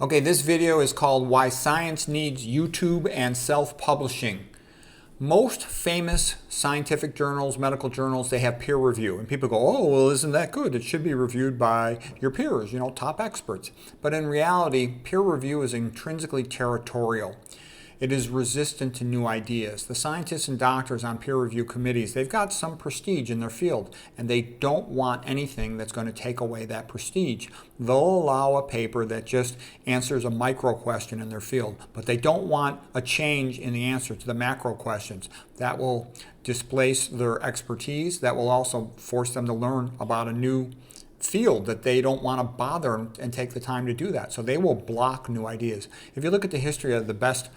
Okay, this video is called Why Science Needs YouTube and Self-Publishing. Most famous scientific journals, medical journals, they have peer review. And people go, oh, well, isn't that good? It should be reviewed by your peers, top experts. But in reality, peer review is intrinsically territorial. It is resistant to new ideas. The scientists and doctors on peer review committees, they've got some prestige in their field, and they don't want anything that's going to take away that prestige. They'll allow a paper that just answers a micro question in their field, but they don't want a change in the answer to the macro questions. That will displace their expertise. That will also force them to learn about a new field that they don't want to bother and take the time to do that. So they will block new ideas. If you look at the history of the best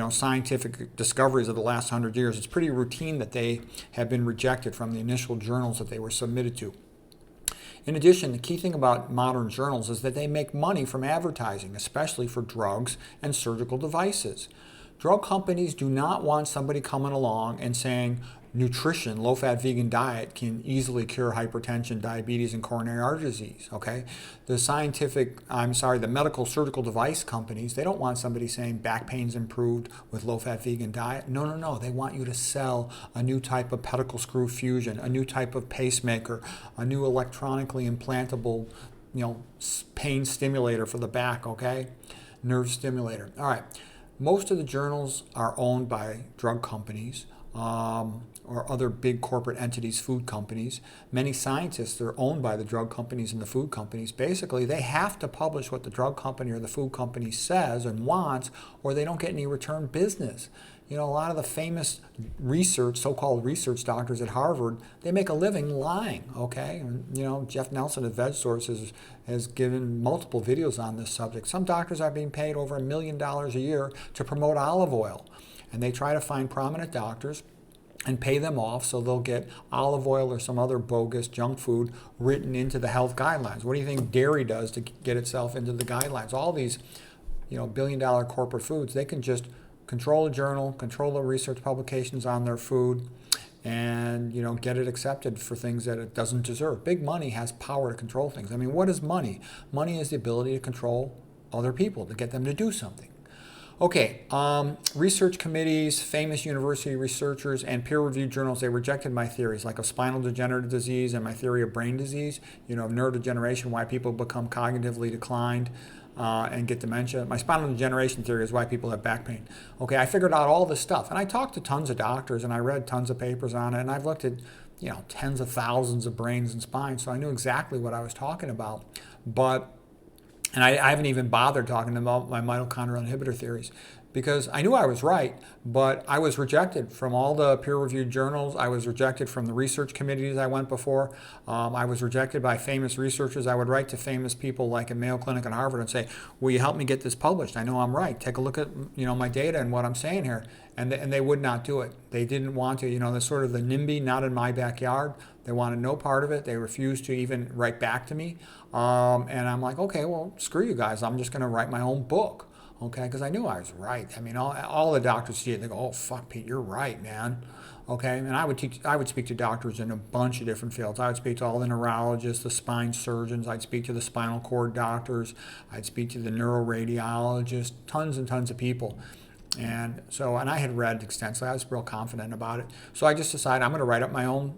scientific discoveries of the last 100 years, it's pretty routine that they have been rejected from the initial journals that they were submitted to. In addition, the key thing about modern journals is that they make money from advertising, especially for drugs and surgical devices. Drug companies do not want somebody coming along and saying nutrition, low-fat vegan diet can easily cure hypertension, diabetes, and coronary artery disease, okay? The medical surgical device companies, they don't want somebody saying back pain's improved with low-fat vegan diet. No. They want you to sell a new type of pedicle screw fusion, a new type of pacemaker, a new electronically implantable, pain stimulator for the back, okay? Nerve stimulator. All right. Most of the journals are owned by drug companies or other big corporate entities, food companies. Many scientists are owned by the drug companies and the food companies. Basically, they have to publish what the drug company or the food company says and wants, or they don't get any return business. A lot of the famous research, so-called research doctors at Harvard, they make a living lying, okay? And, Jeff Nelson at VegSource has given multiple videos on this subject. Some doctors are being paid over $1 million a year to promote olive oil. And they try to find prominent doctors and pay them off so they'll get olive oil or some other bogus junk food written into the health guidelines. What do you think dairy does to get itself into the guidelines? All these, billion-dollar corporate foods, they can just control a journal, control the research publications on their food, and get it accepted for things that it doesn't deserve. Big money has power to control things. I mean, what is money? Money is the ability to control other people, to get them to do something. Okay, research committees, famous university researchers, and peer-reviewed journals, they rejected my theories, like of spinal degenerative disease and my theory of brain disease, of neurodegeneration, why people become cognitively declined and get dementia. My spinal degeneration theory is why people have back pain. Okay, I figured out all this stuff, and I talked to tons of doctors, and I read tons of papers on it, and I've looked at, tens of thousands of brains and spines, so I knew exactly what I was talking about. And I haven't even bothered talking about my mitochondrial inhibitor theories because I knew I was right, but I was rejected from all the peer-reviewed journals. I was rejected from the research committees I went before. I was rejected by famous researchers. I would write to famous people like at Mayo Clinic and Harvard and say, will you help me get this published? I know I'm right. Take a look at my data and what I'm saying here. And they would not do it. They didn't want to. There's sort of the NIMBY, not in my backyard. They wanted no part of it. They refused to even write back to me. And I'm like, okay, well, screw you guys. I'm just going to write my own book. Okay, because I knew I was right. I mean, all the doctors see it. They go, "Oh, fuck, Pete, you're right, man." Okay, and I would speak to doctors in a bunch of different fields. I would speak to all the neurologists, the spine surgeons. I'd speak to the spinal cord doctors. I'd speak to the neuroradiologists. Tons and tons of people. And I had read extensively. I was real confident about it. So I just decided I'm going to write my own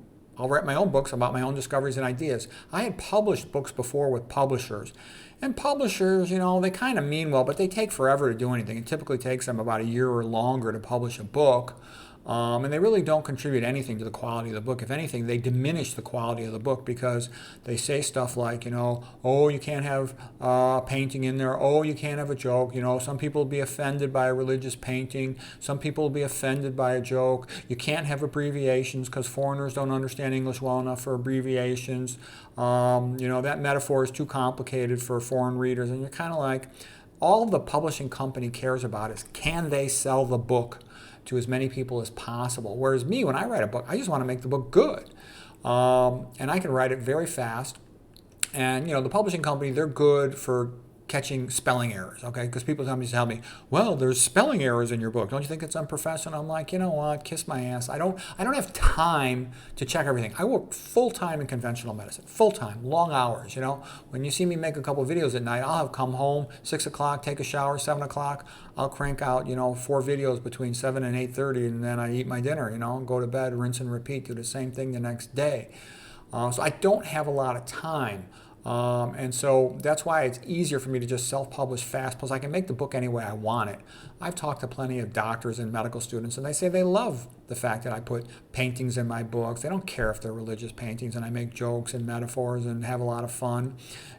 books about my own discoveries and ideas. I had published books before with publishers. And publishers, they kind of mean well, but they take forever to do anything. It typically takes them about a year or longer to publish a book. And they really don't contribute anything to the quality of the book. If anything, they diminish the quality of the book because they say stuff like, oh, you can't have painting in there. Oh, you can't have a joke. Some people will be offended by a religious painting. Some people will be offended by a joke. You can't have abbreviations because foreigners don't understand English well enough for abbreviations. That metaphor is too complicated for foreign readers. And you're kind of like, all the publishing company cares about is, can they sell the book to as many people as possible? Whereas me, when I write a book, I just want to make the book good. And I can write it very fast. And, the publishing company, they're good for catching spelling errors, okay? Because people tell me, well, there's spelling errors in your book. Don't you think it's unprofessional? I'm like, you know what? Kiss my ass. I don't have time to check everything. I work full time in conventional medicine, full time, long hours. You know, when you see me make a couple videos at night, I'll have come home 6 o'clock, take a shower, 7 o'clock. I'll crank out 4 videos between 7 and 8:30, and then I eat my dinner. Go to bed, rinse and repeat, do the same thing the next day. So I don't have a lot of time. And so that's why it's easier for me to just self-publish fast. Plus, I can make the book any way I want it. I've talked to plenty of doctors and medical students, and they say they love the fact that I put paintings in my books. They don't care if they're religious paintings, and I make jokes and metaphors and have a lot of fun.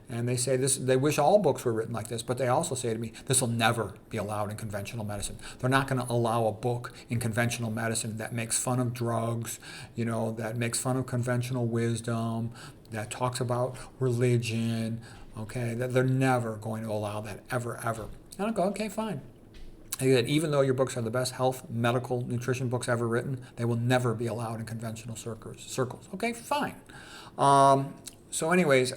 And they say they wish all books were written like this, but they also say to me, this will never be allowed in conventional medicine. They're not going to allow a book in conventional medicine that makes fun of drugs, that makes fun of conventional wisdom, that talks about religion, okay? That they're never going to allow that, ever, ever. And I go, okay, fine. Even though your books are the best health, medical, nutrition books ever written, they will never be allowed in conventional circles. Okay, fine. So anyways,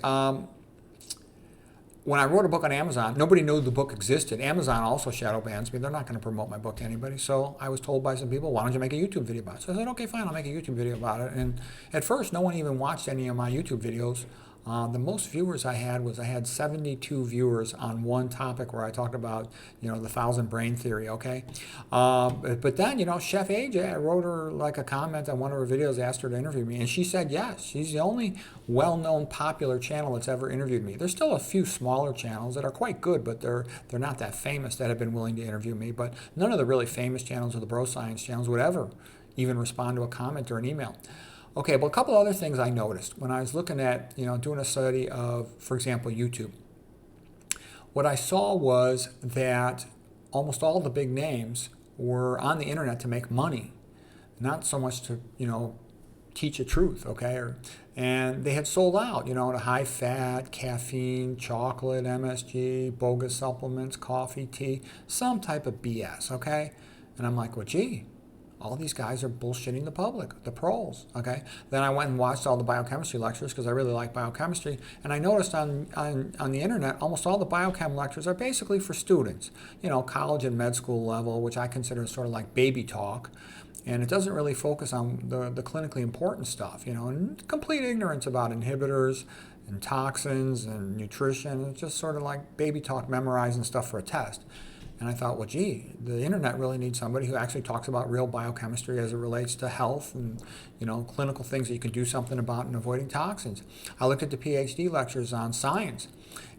when I wrote a book on Amazon, nobody knew the book existed. Amazon also shadow bans me. They're not going to promote my book to anybody. So I was told by some people, why don't you make a YouTube video about it? So I said, okay, fine, I'll make a YouTube video about it. And at first, no one even watched any of my YouTube videos. The most viewers I had 72 viewers on one topic where I talked about, the 1,000 brain theory, okay? But then, Chef AJ, I wrote her like a comment on one of her videos, asked her to interview me, and she said yes. She's the only well-known popular channel that's ever interviewed me. There's still a few smaller channels that are quite good, but they're not that famous that have been willing to interview me. But none of the really famous channels or the bro science channels would ever even respond to a comment or an email. Okay, well, a couple other things I noticed when I was looking at, doing a study of, for example, YouTube. What I saw was that almost all the big names were on the internet to make money, not so much to, teach a truth, okay? And they had sold out, to high fat, caffeine, chocolate, MSG, bogus supplements, coffee, tea, some type of BS, okay? And I'm like, well, gee, all these guys are bullshitting the public, the pros, okay? Then I went and watched all the biochemistry lectures because I really like biochemistry, and I noticed on the internet, almost all the biochem lectures are basically for students, college and med school level, which I consider sort of like baby talk, and it doesn't really focus on the clinically important stuff, and complete ignorance about inhibitors and toxins and nutrition. It's just sort of like baby talk, memorizing stuff for a test. And I thought, well, gee, the internet really needs somebody who actually talks about real biochemistry as it relates to health and, clinical things that you can do something about in avoiding toxins. I looked at the PhD lectures on science,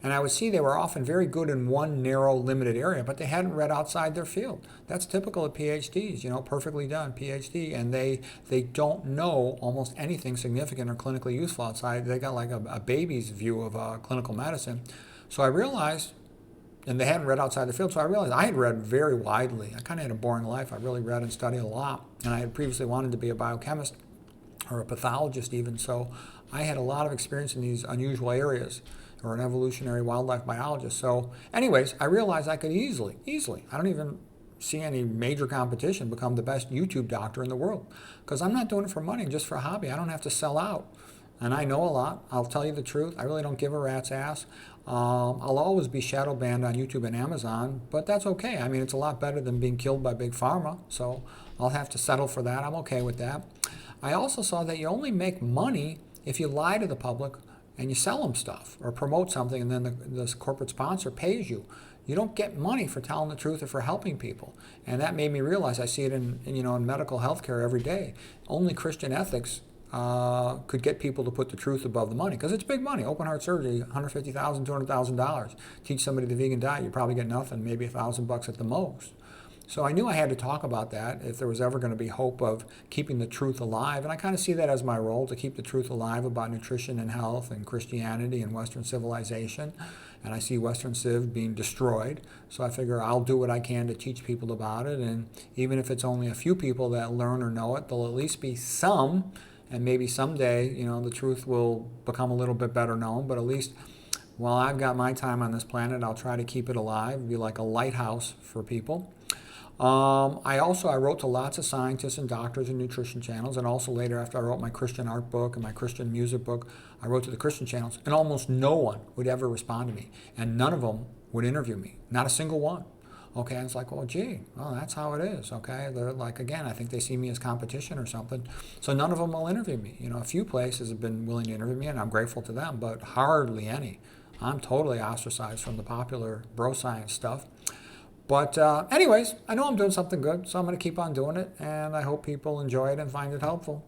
and I would see they were often very good in one narrow, limited area, but they hadn't read outside their field. That's typical of PhDs, perfectly done PhD, and they don't know almost anything significant or clinically useful outside. They got like a baby's view of clinical medicine. So I realized, and they hadn't read outside the field, so I realized I had read very widely. I kind of had a boring life. I really read and studied a lot, and I had previously wanted to be a biochemist or a pathologist even, so I had a lot of experience in these unusual areas, or an evolutionary wildlife biologist. So anyways, I realized I could easily, I don't even see any major competition, become the best YouTube doctor in the world, because I'm not doing it for money, just for a hobby. I don't have to sell out. And I know a lot. I'll tell you the truth. I really don't give a rat's ass. I'll always be shadow banned on YouTube and Amazon, but that's okay. I mean, it's a lot better than being killed by Big Pharma, so I'll have to settle for that. I'm okay with that. I also saw that you only make money if you lie to the public and you sell them stuff or promote something, and then the corporate sponsor pays you. You don't get money for telling the truth or for helping people. And that made me realize, I see it in medical healthcare every day. Only Christian ethics could get people to put the truth above the money, because it's big money. Open heart surgery, $150,000, $200,000. Teach somebody the vegan diet, you probably get nothing, maybe $1,000 at the most. So I knew I had to talk about that if there was ever going to be hope of keeping the truth alive. And I kind of see that as my role, to keep the truth alive about nutrition and health and Christianity and Western civilization. And I see Western Civ being destroyed. So I figure I'll do what I can to teach people about it. And even if it's only a few people that learn or know it, there'll at least be some. And maybe someday, the truth will become a little bit better known. But at least while I've got my time on this planet, I'll try to keep it alive, be like a lighthouse for people. I wrote to lots of scientists and doctors and nutrition channels, and also later, after I wrote my Christian art book and my Christian music book, I wrote to the Christian channels, and almost no one would ever respond to me. And none of them would interview me. Not a single one. Okay, and it's like, well, gee, well, that's how it is. Okay, they're like, again, I think they see me as competition or something. So none of them will interview me. You know, a few places have been willing to interview me, and I'm grateful to them, but hardly any. I'm totally ostracized from the popular bro science stuff. But anyways, I know I'm doing something good, so I'm going to keep on doing it, and I hope people enjoy it and find it helpful.